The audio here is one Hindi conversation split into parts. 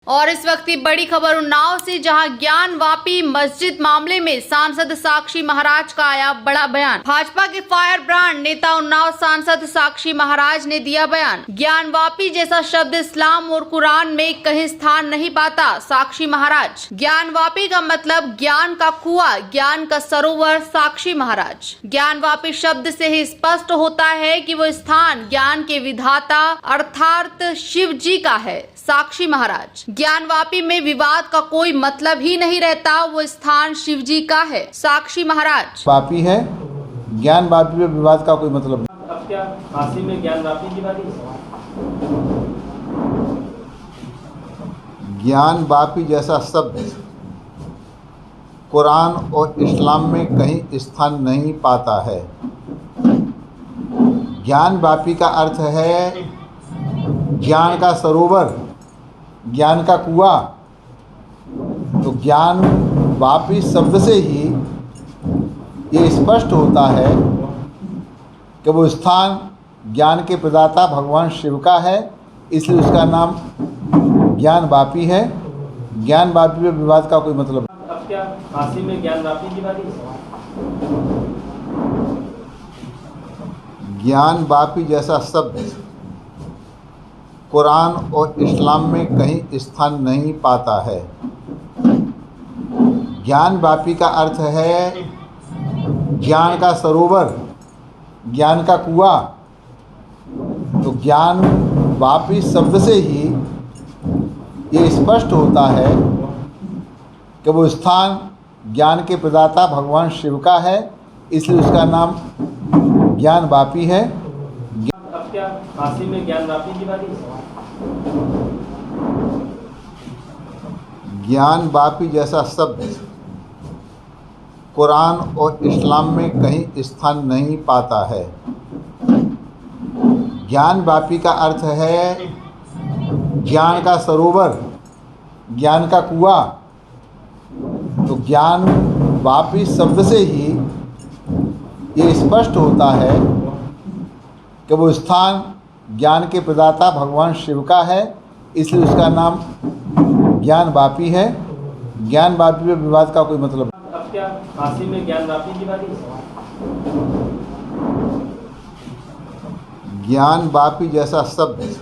और इस वक्त की बड़ी खबर उन्नाव से, जहां ज्ञान वापी मस्जिद मामले में सांसद साक्षी महाराज का आया बड़ा बयान। भाजपा के फायर ब्रांड नेता उन्नाव सांसद साक्षी महाराज ने दिया बयान। ज्ञान वापी जैसा शब्द इस्लाम और कुरान में कहीं स्थान नहीं पाता। साक्षी महाराज, ज्ञान वापी का मतलब ज्ञान का कुआं, ज्ञान का सरोवर। साक्षी महाराज, ज्ञान वापी शब्द से ही स्पष्ट होता है कि वो स्थान ज्ञान के विधाता अर्थात शिव जी का है। साक्षी महाराज, ज्ञान वापी में विवाद का कोई मतलब ही नहीं रहता, वो स्थान शिव जी का है। साक्षी महाराज, वापी है, ज्ञान वापी में विवाद का कोई मतलब नहीं। अब क्या काशी में ज्ञान वापी की बारी? ज्ञान वापी जैसा शब्द कुरान और इस्लाम में कहीं स्थान नहीं पाता है। ज्ञान वापी का अर्थ है ज्ञान का सरोवर, ज्ञान का कुआं। तो ज्ञान वापी शब्द से ही ये स्पष्ट होता है कि वो स्थान ज्ञान के प्रदाता भगवान शिव का है, इसलिए उसका नाम ज्ञान वापी है। ज्ञान वापी में विवाद का कोई मतलब नहीं। अब क्या काशी में ज्ञान वापी की बारी? ज्ञान वापी जैसा शब्द कुरान और इस्लाम में कहीं स्थान नहीं पाता है। ज्ञान वापी का अर्थ है ज्ञान का सरोवर, ज्ञान का कुआं। तो ज्ञान वापी शब्द से ही ये स्पष्ट होता है कि वो स्थान ज्ञान के प्रदाता भगवान शिव का है, इसलिए उसका नाम ज्ञान वापी है। अब क्या काशी में ज्ञान वापी की बारी? ज्ञान वापी जैसा शब्द कुरान और इस्लाम में कहीं स्थान नहीं पाता है। ज्ञान वापी का अर्थ है ज्ञान का सरोवर, ज्ञान का कुआं। तो ज्ञान वापी शब्द से ही ये स्पष्ट होता है कि वो स्थान ज्ञान के प्रदाता भगवान शिव का है, इसलिए उसका नाम ज्ञान वापी है। ज्ञान वापी में विवाद का कोई मतलब नहीं। अब क्या काशी में ज्ञान वापी की बारी? ज्ञान वापी जैसा शब्द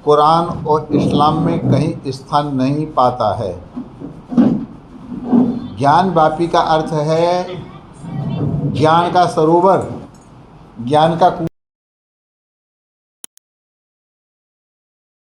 कुरान और इस्लाम में कहीं स्थान नहीं पाता है। ज्ञान वापी का अर्थ है ज्ञान का सरोवर, ज्ञान का कुआं।